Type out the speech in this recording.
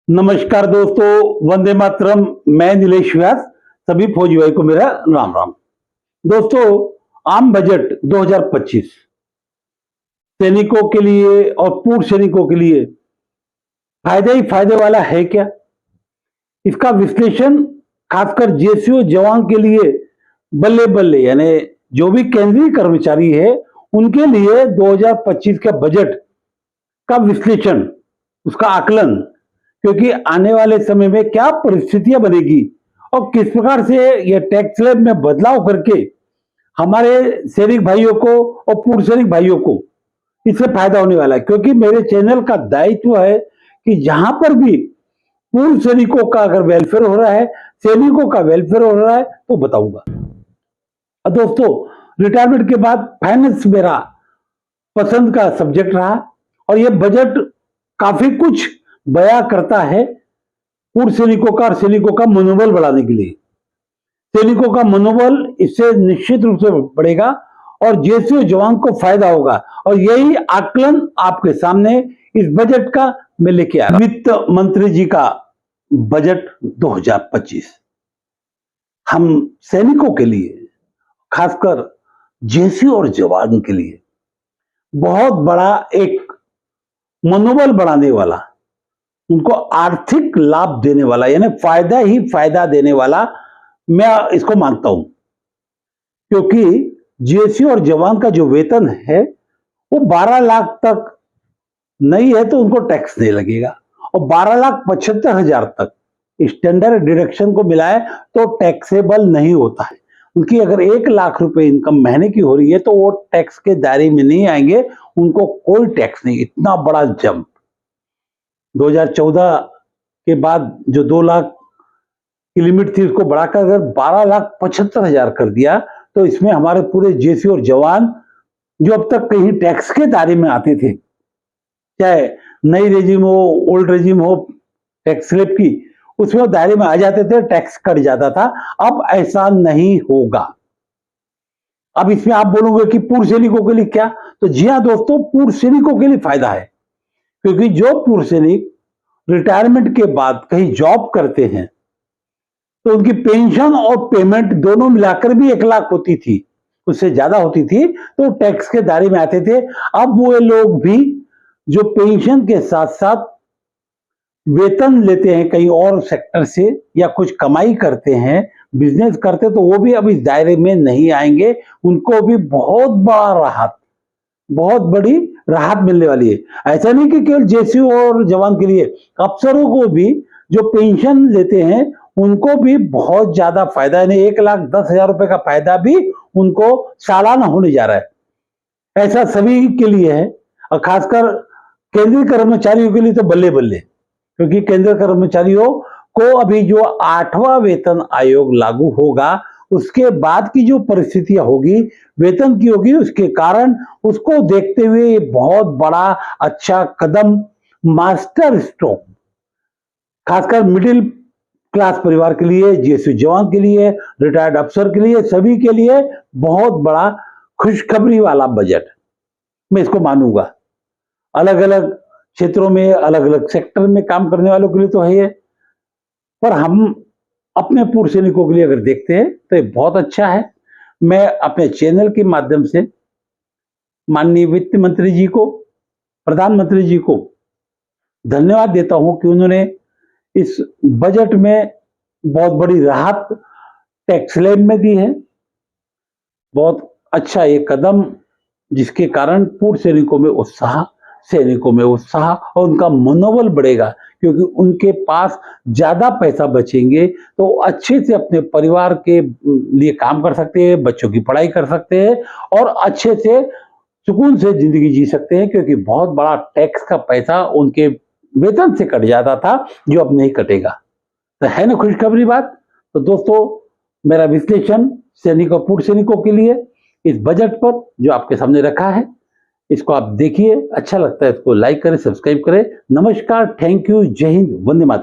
नमस्कार दोस्तों, वंदे मातरम। मैं नीलेश व्यास, सभी फौजी भाई को मेरा राम राम। दोस्तों, आम बजट 2025 सैनिकों के लिए और पूर्व सैनिकों के लिए फायदे ही फायदे वाला है क्या? इसका विश्लेषण खासकर जेसीओ जवान के लिए बल्ले बल्ले, यानी जो भी केंद्रीय कर्मचारी है उनके लिए 2025 के बजट का विश्लेषण, उसका आकलन, क्योंकि आने वाले समय में क्या परिस्थितियां बनेगी और किस प्रकार से यह टैक्स स्लैब में बदलाव करके हमारे सैनिक भाइयों को और पूर्व सैनिक भाइयों को इससे फायदा होने वाला है। क्योंकि मेरे चैनल का दायित्व है कि जहां पर भी पूर्व सैनिकों का अगर वेलफेयर हो रहा है, सैनिकों का वेलफेयर हो रहा है, तो बताऊंगा। दोस्तों, रिटायरमेंट के बाद फाइनेंस मेरा पसंद का सब्जेक्ट रहा और यह बजट काफी कुछ बयां करता है पूर्व सैनिकों का और सैनिकों का मनोबल बढ़ाने के लिए। सैनिकों का मनोबल इससे निश्चित रूप से बढ़ेगा और जेसीओ जवान को फायदा होगा, और यही आकलन आपके सामने इस बजट का मैं लेके आया। वित्त मंत्री जी का बजट 2025 हम सैनिकों के लिए, खासकर जेसीओ और जवान के लिए बहुत बड़ा एक मनोबल बढ़ाने वाला, उनको आर्थिक लाभ देने वाला, यानी फायदा ही फायदा देने वाला मैं इसको मानता हूं। क्योंकि जेसीओ और जवान का जो वेतन है वो 12 लाख तक नहीं है तो उनको टैक्स नहीं लगेगा, और 12,75,000 तक स्टैंडर्ड डिडक्शन को मिलाए तो टैक्सेबल नहीं होता है। उनकी अगर 1 लाख रुपए इनकम महीने की हो रही है तो वो टैक्स के दायरे में नहीं आएंगे, उनको कोई टैक्स नहीं। इतना बड़ा जंप 2014 के बाद जो 2 लाख की लिमिट थी उसको बढ़ाकर अगर 12,75,000 कर दिया, तो इसमें हमारे पूरे जेसीओ और जवान जो अब तक कहीं टैक्स के दायरे में आते थे, चाहे नई रेजिम हो, ओल्ड रेजिम हो टैक्स स्लैब की, उसमें दायरे में आ जाते थे, टैक्स कट जाता था। अब ऐसा नहीं होगा। अब इसमें आप बोलोगे कि पूर्व सैनिकों के लिए क्या? तो जी हाँ दोस्तों, पूर्व सैनिकों के लिए फायदा है। क्योंकि जो पूर्व सैनिक रिटायरमेंट के बाद कहीं जॉब करते हैं तो उनकी पेंशन और पेमेंट दोनों मिलाकर भी 1 लाख होती थी, उससे ज्यादा होती थी, तो टैक्स के दायरे में आते थे। अब वो लोग भी जो पेंशन के साथ साथ वेतन लेते हैं कहीं और सेक्टर से या कुछ कमाई करते हैं, बिजनेस करते, तो वो भी अब इस दायरे में नहीं आएंगे। उनको भी बहुत बड़ा राहत, बहुत बड़ी राहत मिलने वाली है। ऐसा नहीं कि केवल जेसीओ और जवान के लिए, अफसरों को भी जो पेंशन लेते हैं उनको भी बहुत ज्यादा फायदा है। 1,10,000 रुपए का फायदा भी उनको सालाना होने जा रहा है। ऐसा सभी के लिए है, और खासकर केंद्रीय कर्मचारियों के लिए तो बल्ले बल्ले। क्योंकि केंद्रीय कर्मचारियों को अभी जो 8वां वेतन आयोग लागू होगा, उसके बाद की जो परिस्थितियां होगी वेतन की होगी, उसके कारण उसको देखते हुए ये बहुत बड़ा अच्छा कदम, मास्टर स्ट्रोक, खासकर मिडिल क्लास परिवार के लिए, जेसीओ जवान के लिए, रिटायर्ड अफसर के लिए, सभी के लिए बहुत बड़ा खुशखबरी वाला बजट मैं इसको मानूंगा। अलग अलग क्षेत्रों में, अलग अलग सेक्टर में काम करने वालों के लिए तो है ये, पर हम अपने पूर्व सैनिकों के लिए अगर देखते हैं तो ये बहुत अच्छा है। मैं अपने चैनल के माध्यम से माननीय वित्त मंत्री जी को, प्रधानमंत्री जी को धन्यवाद देता हूं कि उन्होंने इस बजट में बहुत बड़ी राहत टैक्स स्लैब में दी है। बहुत अच्छा ये कदम, जिसके कारण पूर्व सैनिकों में उत्साह और उनका मनोबल बढ़ेगा। क्योंकि उनके पास ज्यादा पैसा बचेंगे तो अच्छे से अपने परिवार के लिए काम कर सकते हैं, बच्चों की पढ़ाई कर सकते हैं और अच्छे से सुकून से जिंदगी जी सकते हैं। क्योंकि बहुत बड़ा टैक्स का पैसा उनके वेतन से कट जाता था, जो अब नहीं कटेगा। तो है ना खुशखबरी बात? तो दोस्तों, मेरा विश्लेषण सैनिकों, पूर्व सैनिकों के लिए इस बजट पर जो आपके सामने रखा है, इसको आप देखिए, अच्छा लगता है इसको लाइक करें, सब्सक्राइब करें। नमस्कार, थैंक यू, जय हिंद, वंदे मातरम।